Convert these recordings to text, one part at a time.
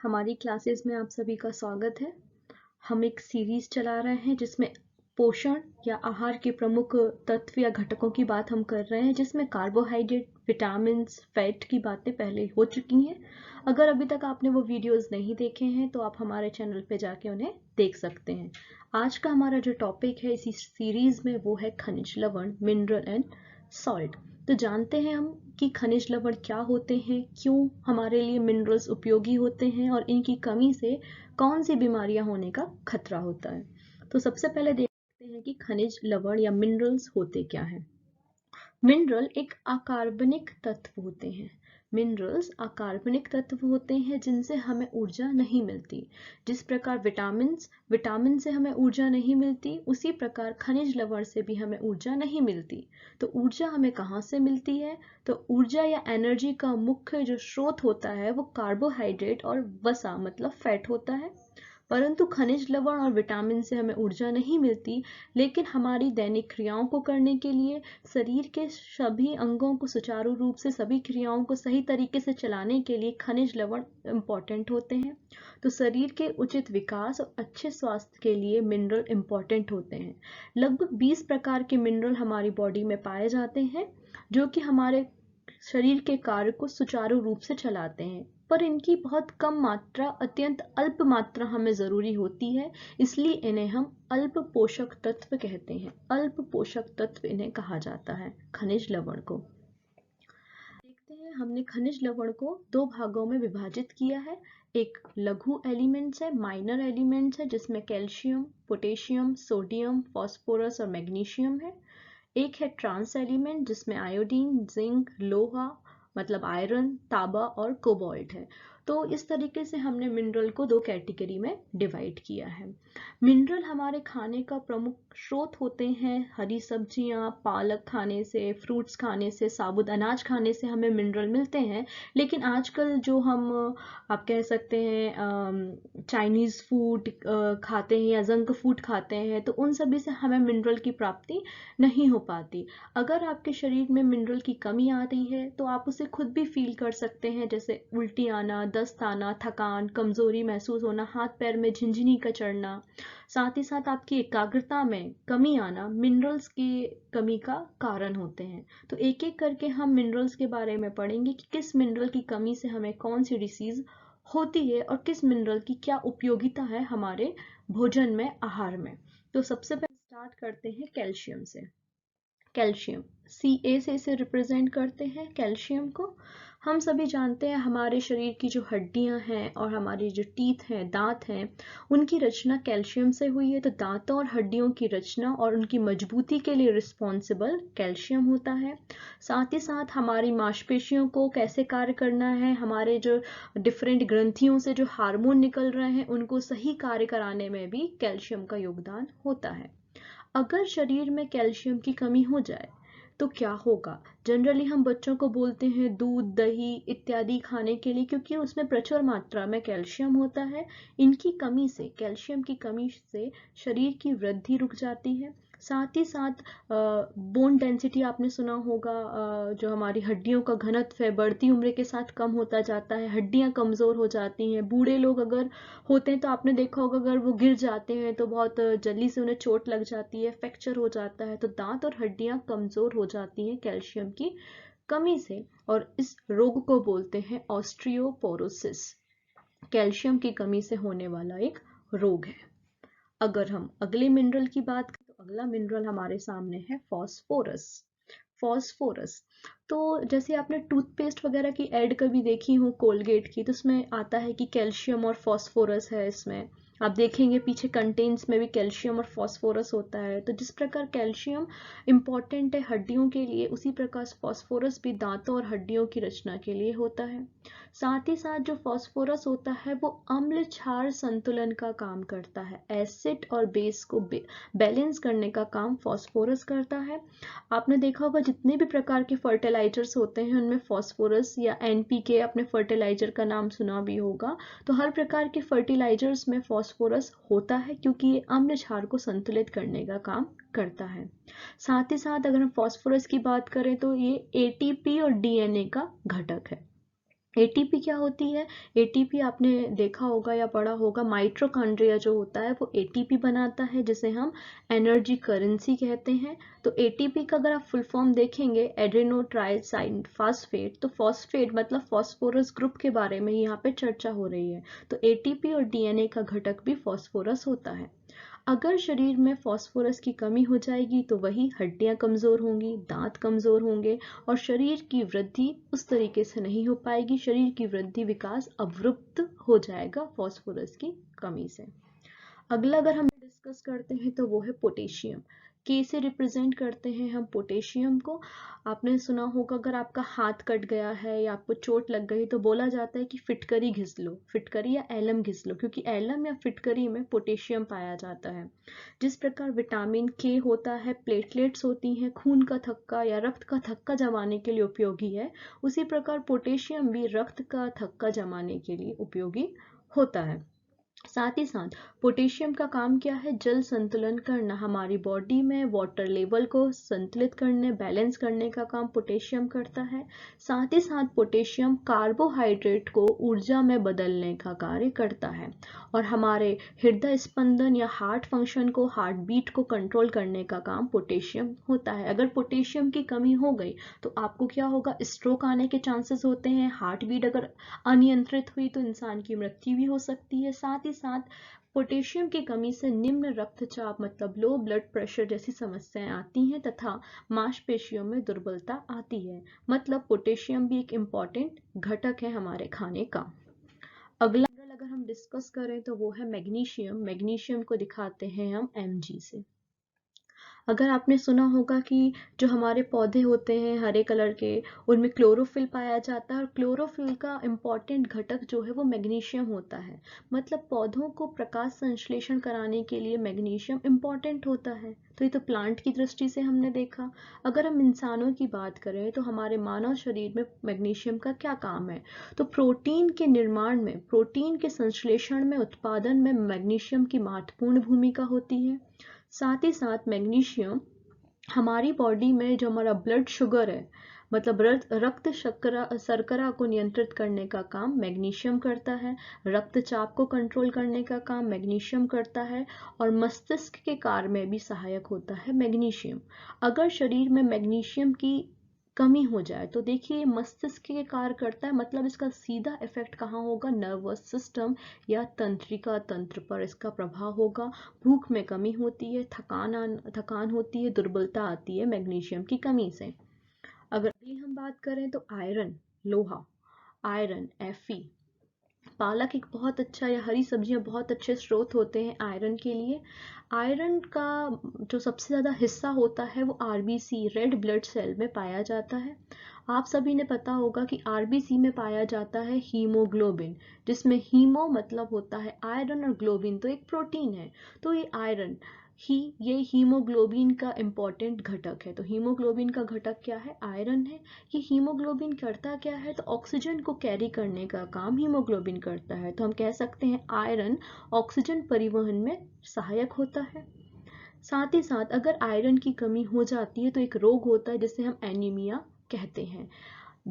हमारी क्लासेस में आप सभी का स्वागत है। हम एक सीरीज चला रहे हैं जिसमें पोषण या आहार के प्रमुख तत्व या घटकों की बात हम कर रहे हैं, जिसमें कार्बोहाइड्रेट, विटामिन, फैट की बातें पहले हो चुकी हैं। अगर अभी तक आपने वो वीडियोस नहीं देखे हैं तो आप हमारे चैनल पे जाके उन्हें देख सकते हैं। आज का हमारा जो टॉपिक है इसी सीरीज में वो है खनिज लवण, मिनरल एंड सॉल्ट। तो जानते हैं हम कि खनिज लवण क्या होते हैं, क्यों हमारे लिए मिनरल्स उपयोगी होते हैं और इनकी कमी से कौन सी बीमारियां होने का खतरा होता है। तो सबसे पहले देखते हैं कि खनिज लवण या मिनरल्स होते क्या हैं। मिनरल एक अकार्बनिक तत्व होते हैं। मिनरल्स अकार्बनिक तत्व होते हैं जिनसे हमें ऊर्जा नहीं मिलती। जिस प्रकार विटामिन से हमें ऊर्जा नहीं मिलती, उसी प्रकार खनिज लवण से भी हमें ऊर्जा नहीं मिलती। तो ऊर्जा हमें कहाँ से मिलती है? तो ऊर्जा या एनर्जी का मुख्य जो स्रोत होता है वो कार्बोहाइड्रेट और वसा मतलब फैट होता है। परंतु खनिज लवण और विटामिन से हमें ऊर्जा नहीं मिलती, लेकिन हमारी दैनिक क्रियाओं को करने के लिए, शरीर के सभी अंगों को सुचारू रूप से सभी क्रियाओं को सही तरीके से चलाने के लिए खनिज लवण इम्पॉर्टेंट होते हैं। तो शरीर के उचित विकास और अच्छे स्वास्थ्य के लिए मिनरल इम्पॉर्टेंट होते हैं। लगभग 20 प्रकार के मिनरल हमारी बॉडी में पाए जाते हैं, जो कि हमारे शरीर के कार्य को सुचारू रूप से चलाते हैं, पर इनकी बहुत कम मात्रा, अत्यंत अल्प मात्रा हमें जरूरी होती है। इसलिए इन्हें हम अल्प पोषक तत्व कहते हैं। अल्प पोषक तत्व इन्हें कहा जाता है, खनिज लवण को। देखते हैं, हमने खनिज लवण को दो भागों में विभाजित किया है। एक लघु एलिमेंट्स है, माइनर एलिमेंट्स है, जिसमें कैल्शियम, पोटेशियम, सोडियम, फास्फोरस और मैग्नीशियम है। एक है ट्रांस एलिमेंट जिसमें आयोडीन, जिंक, लोहा मतलब आयरन, तांबा और कोबाल्ट है। तो इस तरीके से हमने मिनरल को दो कैटेगरी में डिवाइड किया है। मिनरल हमारे खाने का प्रमुख स्रोत होते हैं। हरी सब्जियां, पालक खाने से, फ्रूट्स खाने से, साबुत अनाज खाने से हमें मिनरल मिलते हैं। लेकिन आजकल जो हम आप कह सकते हैं चाइनीज फूड खाते हैं या जंक फूड खाते हैं, तो उन सभी से हमें मिनरल की प्राप्ति नहीं हो पाती। अगर आपके शरीर में मिनरल की कमी आ रही है तो आप उसे खुद भी फील कर सकते हैं, जैसे उल्टी आना, दस्त आना, थकान, कमजोरी महसूस होना, हाथ पैर में झिनझिनी का चढ़ना। साथ ही साथ आपकी एकाग्रता में कमी आना मिनरल्स की कमी का कारण होते हैं। तो एक एक करके हम मिनरल्स के बारे में पढ़ेंगे कि किस मिनरल की कमी से हमें कौन सी डिसीज होती है और किस मिनरल की क्या उपयोगिता है हमारे भोजन में, आहार में। तो सबसे पहले स्टार्ट करते हैं कैल्शियम से। कैल्शियम Ca से इसे रिप्रेजेंट करते हैं कैल्शियम को। हम सभी जानते हैं हमारे शरीर की जो हड्डियां हैं और हमारी जो टीथ हैं, दांत हैं, उनकी रचना कैल्शियम से हुई है। तो दांतों और हड्डियों की रचना और उनकी मजबूती के लिए रिस्पॉन्सिबल कैल्शियम होता है। साथ ही साथ हमारी मांसपेशियों को कैसे कार्य करना है, हमारे जो डिफरेंट ग्रंथियों से जो हार्मोन निकल रहे हैं उनको सही कार्य कराने में भी कैल्शियम का योगदान होता है। अगर शरीर में कैल्शियम की कमी हो जाए तो क्या होगा? जनरली हम बच्चों को बोलते हैं दूध, दही इत्यादि खाने के लिए, क्योंकि उसमें प्रचुर मात्रा में कैल्शियम होता है। इनकी कमी से, कैल्शियम की कमी से शरीर की वृद्धि रुक जाती है। साथ ही साथ बोन डेंसिटी आपने सुना होगा, जो हमारी हड्डियों का घनत्व है बढ़ती उम्र के साथ कम होता जाता है, हड्डियां कमजोर हो जाती हैं। बूढ़े लोग अगर होते हैं तो आपने देखा होगा, अगर वो गिर जाते हैं तो बहुत जल्दी से उन्हें चोट लग जाती है, फ्रैक्चर हो जाता है। तो दांत और हड्डियां कमजोर हो जाती हैं कैल्शियम की कमी से, और इस रोग को बोलते हैं ऑस्टियोपोरोसिस। कैल्शियम की कमी से होने वाला एक रोग है। अगर हम अगले मिनरल की बात करें तो अगला मिनरल हमारे सामने है फॉस्फोरस। फॉस्फोरस तो जैसे आपने टूथपेस्ट वगैरह की ऐड कभी देखी हो कोलगेट की, तो उसमें आता है कि कैल्शियम और फॉस्फोरस है इसमें। आप देखेंगे पीछे कंटेंट्स में भी कैल्शियम और फॉस्फोरस होता है। तो जिस प्रकार कैल्शियम इंपॉर्टेंट है हड्डियों के लिए, उसी प्रकार फॉस्फोरस भी दांतों और हड्डियों की रचना के लिए होता है। साथ ही साथ जो फॉस्फोरस होता है वो अम्ल क्षार संतुलन का काम करता है। एसिड और बेस को बैलेंस करने का काम फॉस्फोरस करता है। आपने देखा होगा जितने भी प्रकार के फर्टिलाइजर्स होते हैं उनमें फॉस्फोरस या एनपीके, अपने फर्टिलाइजर का नाम सुना भी होगा। तो हर प्रकार के फर्टिलाइजर्स में फॉस्फोरस होता है, क्योंकि ये अम्ल क्षार को संतुलित करने का काम करता है। साथ ही साथ अगर हम फॉस्फोरस की बात करें तो ये एटीपी और डीएनए का घटक है। एटीपी क्या होती है? एटीपी आपने देखा होगा या पढ़ा होगा, माइटोकॉन्ड्रिया जो होता है वो एटीपी बनाता है, जिसे हम एनर्जी करेंसी कहते हैं। तो एटीपी का अगर आप फुल फॉर्म देखेंगे, एड्रेनो ट्राइसाइन फास्फेट, तो फॉस्फेट मतलब फॉस्फोरस ग्रुप के बारे में यहाँ पे चर्चा हो रही है। तो एटीपी और डीएनए का घटक भी फॉस्फोरस होता है। अगर शरीर में फास्फोरस की कमी हो जाएगी तो वही हड्डियां कमजोर होंगी, दांत कमजोर होंगे और शरीर की वृद्धि उस तरीके से नहीं हो पाएगी। शरीर की वृद्धि विकास अवरुद्ध हो जाएगा फास्फोरस की कमी से। अगला अगर हम डिस्कस करते हैं तो वो है पोटेशियम। के से रिप्रेजेंट करते हैं हम पोटेशियम को। आपने सुना होगा, अगर आपका हाथ कट गया है या आपको चोट लग गई तो बोला जाता है कि फिटकरी घिस लो, फिटकरी या एलम घिस लो, क्योंकि एलम या फिटकरी में पोटेशियम पाया जाता है। जिस प्रकार विटामिन के होता है, प्लेटलेट्स होती हैं, खून का थक्का या रक्त का थक्का जमाने के लिए उपयोगी है, उसी प्रकार पोटेशियम भी रक्त का थक्का जमाने के लिए उपयोगी होता है। साथ ही साथ पोटेशियम का काम क्या है? जल संतुलन करना। हमारी बॉडी में वाटर लेवल को संतुलित करने, बैलेंस करने का काम पोटेशियम करता है। साथ ही साथ पोटेशियम कार्बोहाइड्रेट को ऊर्जा में बदलने का कार्य करता है और हमारे हृदय स्पंदन या हार्ट फंक्शन को, हार्ट बीट को कंट्रोल करने का काम पोटेशियम होता है। अगर पोटेशियम की कमी हो गई तो आपको क्या होगा? स्ट्रोक आने के चांसेस होते हैं। हार्ट बीट अगर अनियंत्रित हुई तो इंसान की मृत्यु भी हो सकती है। साथ ही साथ पोटेशियम की कमी से निम्न रक्तचाप मतलब लो ब्लड प्रेशर जैसी समस्याएं आती हैं तथा मांसपेशियों में दुर्बलता आती है। मतलब पोटेशियम भी एक इम्पॉर्टेंट घटक है हमारे खाने का। अगला अगर हम डिस्कस करें तो वो है मैग्नीशियम। मैग्नीशियम को दिखाते हैं हम mg से। अगर आपने सुना होगा कि जो हमारे पौधे होते हैं हरे कलर के, उनमें क्लोरोफिल पाया जाता है और क्लोरोफिल का इम्पॉर्टेंट घटक जो है वो मैग्नीशियम होता है। मतलब पौधों को प्रकाश संश्लेषण कराने के लिए मैग्नीशियम इम्पॉर्टेंट होता है। तो ये तो प्लांट की दृष्टि से हमने देखा। अगर हम इंसानों की बात करें तो हमारे मानव शरीर में मैग्नीशियम का क्या काम है? तो प्रोटीन के निर्माण में, प्रोटीन के संश्लेषण में, उत्पादन में मैग्नीशियम की महत्वपूर्ण भूमिका होती है। साथ ही साथ मैग्नीशियम हमारी बॉडी में जो हमारा ब्लड शुगर है, मतलब रक्त शर्करा को नियंत्रित करने का काम मैग्नीशियम करता है। रक्तचाप को कंट्रोल करने का काम मैग्नीशियम करता है और मस्तिष्क के कार्य में भी सहायक होता है मैग्नीशियम। अगर शरीर में मैग्नीशियम की कमी हो जाए तो देखिए मस्तिष्क के कार्य करता है, मतलब इसका सीधा इफेक्ट कहाँ होगा? नर्वस सिस्टम या तंत्रिका तंत्र पर इसका प्रभाव होगा। भूख में कमी होती है, थकान होती है, दुर्बलता आती है मैग्नीशियम की कमी से। अगर अगली हम बात करें तो आयरन, लोहा, आयरन Fe, पालक एक बहुत अच्छा, या हरी सब्जियां बहुत अच्छे स्रोत होते हैं आयरन के लिए। आयरन का जो सबसे ज़्यादा हिस्सा होता है वो आरबीसी, रेड ब्लड सेल में पाया जाता है। आप सभी ने पता होगा कि आरबीसी में पाया जाता है हीमोग्लोबिन, जिसमें हीमो मतलब होता है आयरन और ग्लोबिन तो एक प्रोटीन है। तो ये आयरन ये हीमोग्लोबिन का इम्पॉर्टेंट घटक है। तो हीमोग्लोबिन का घटक क्या है? आयरन है। ये हीमोग्लोबिन करता क्या है? तो ऑक्सीजन को कैरी करने का काम हीमोग्लोबिन करता है। तो हम कह सकते हैं आयरन ऑक्सीजन परिवहन में सहायक होता है। साथ ही साथ अगर आयरन की कमी हो जाती है तो एक रोग होता है जिसे हम एनीमिया कहते हैं।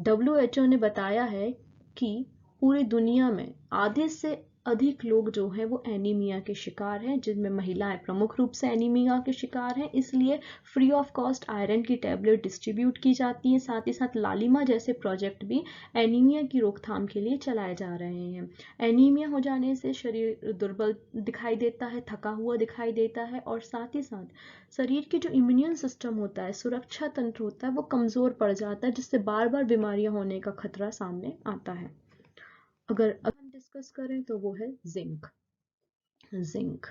WHO ने बताया है कि पूरी दुनिया में आधे से अधिक लोग जो हैं वो एनीमिया के शिकार हैं, जिनमें महिलाएं प्रमुख रूप से एनीमिया के शिकार हैं। इसलिए फ्री ऑफ कॉस्ट आयरन की टैबलेट डिस्ट्रीब्यूट की जाती है। साथ ही साथ लालिमा जैसे प्रोजेक्ट भी एनीमिया की रोकथाम के लिए चलाए जा रहे हैं। एनीमिया हो जाने से शरीर दुर्बल दिखाई देता है, थका हुआ दिखाई देता है और साथ ही साथ शरीर की जो इम्यून सिस्टम होता है, सुरक्षा तंत्र होता है, वो कमजोर पड़ जाता है, जिससे बार बार बीमारियां होने का खतरा सामने आता है। अगर हम डिस्कस करें तो वो है जिंक। जिंक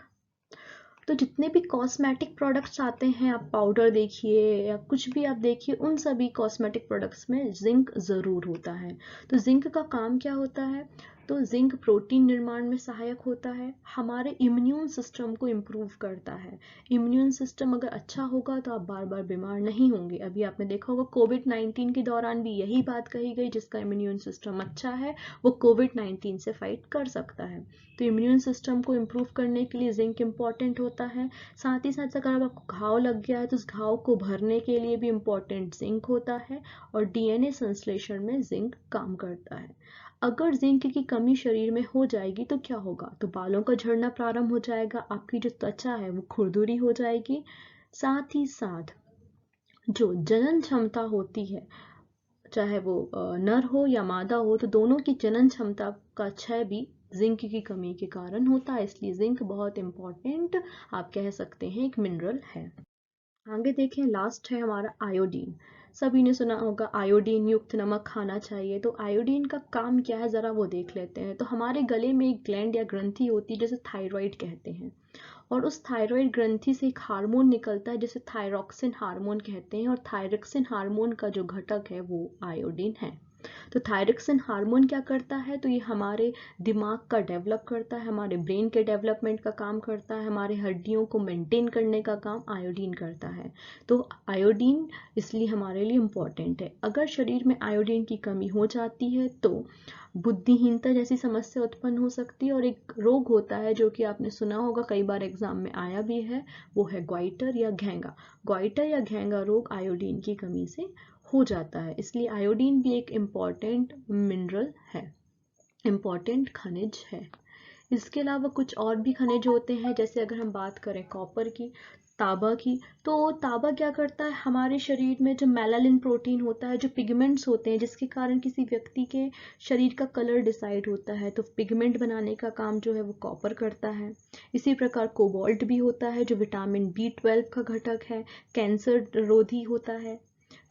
तो जितने भी कॉस्मेटिक प्रोडक्ट्स आते हैं, आप पाउडर देखिए या कुछ भी आप देखिए, उन सभी कॉस्मेटिक प्रोडक्ट्स में जिंक ज़रूर होता है। तो जिंक का काम क्या होता है? तो जिंक प्रोटीन निर्माण में सहायक होता है, हमारे इम्यून सिस्टम को इम्प्रूव करता है। इम्यून सिस्टम अगर अच्छा होगा तो आप बार बार बीमार नहीं होंगे। अभी आपने देखा होगा कोविड-19 के दौरान भी यही बात कही गई, जिसका इम्यून सिस्टम अच्छा है वो कोविड-19 से फाइट कर सकता है। तो इम्यून सिस्टम को इम्प्रूव करने के लिए जिंक इम्पॉर्टेंट होता है। साथ ही साथ अगर आपको घाव लग गया है तो उस घाव को भरने के लिए भी इम्पॉर्टेंट जिंक होता है, और डीएनए संश्लेषण में जिंक काम करता है। अगर जिंक की कमी शरीर में हो जाएगी तो क्या होगा, तो बालों का झड़ना प्रारंभ हो जाएगा, आपकी जो त्वचा है वो खुरदुरी हो जाएगी। साथ ही साथ जो जनन क्षमता होती है, चाहे वो नर हो या मादा हो, तो दोनों की जनन क्षमता का क्षय भी जिंक की कमी के कारण होता है। इसलिए जिंक बहुत इंपॉर्टेंट आप कह सकते हैं एक मिनरल है। आगे देखें, लास्ट है हमारा आयोडीन। सभी ने सुना होगा आयोडीन युक्त नमक खाना चाहिए। तो आयोडीन का काम क्या है जरा वो देख लेते हैं। तो हमारे गले में एक ग्लैंड या ग्रंथि होती है जिसे थायराइड कहते हैं, और उस थायराइड ग्रंथि से एक हार्मोन निकलता है जिसे थायरॉक्सिन हार्मोन कहते हैं, और थायरॉक्सिन हार्मोन का जो घटक है वो आयोडीन है। तो थायरॉक्सिन हार्मोन क्या करता है, तो ये हमारे दिमाग का डेवलप करता है, हमारे ब्रेन के डेवलपमेंट का काम करता है, हमारे हड्डियों को मेंटेन करने का काम आयोडीन करता है। तो आयोडीन इसलिए हमारे लिए इम्पॉर्टेंट है। अगर शरीर में आयोडीन की कमी हो जाती है तो बुद्धिहीनता जैसी समस्या उत्पन्न हो सकती है, और एक रोग होता है जो कि आपने सुना होगा, कई बार एग्जाम में आया भी है, वो है ग्वाइटर या घेंगा। ग्वाइटर या घेंगा रोग आयोडीन की कमी से हो जाता है। इसलिए आयोडीन भी एक इम्पॉर्टेंट मिनरल है, इम्पॉर्टेंट खनिज है। इसके अलावा कुछ और भी खनिज होते हैं, जैसे अगर हम बात करें कॉपर की, तांबा की, तो तांबा क्या करता है, हमारे शरीर में जो मेलानिन प्रोटीन होता है, जो पिगमेंट्स होते हैं जिसके कारण किसी व्यक्ति के शरीर का कलर डिसाइड होता है, तो पिगमेंट बनाने का काम जो है वो कॉपर करता है। इसी प्रकार कोबाल्ट भी होता है जो विटामिन B12 का घटक है, कैंसर रोधी होता है।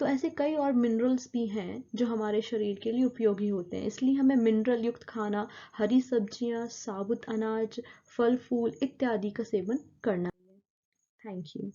तो ऐसे कई और मिनरल्स भी हैं जो हमारे शरीर के लिए उपयोगी होते हैं। इसलिए हमें मिनरल युक्त खाना, हरी सब्जियां, साबुत अनाज, फल फूल इत्यादि का सेवन करना है। Thank you.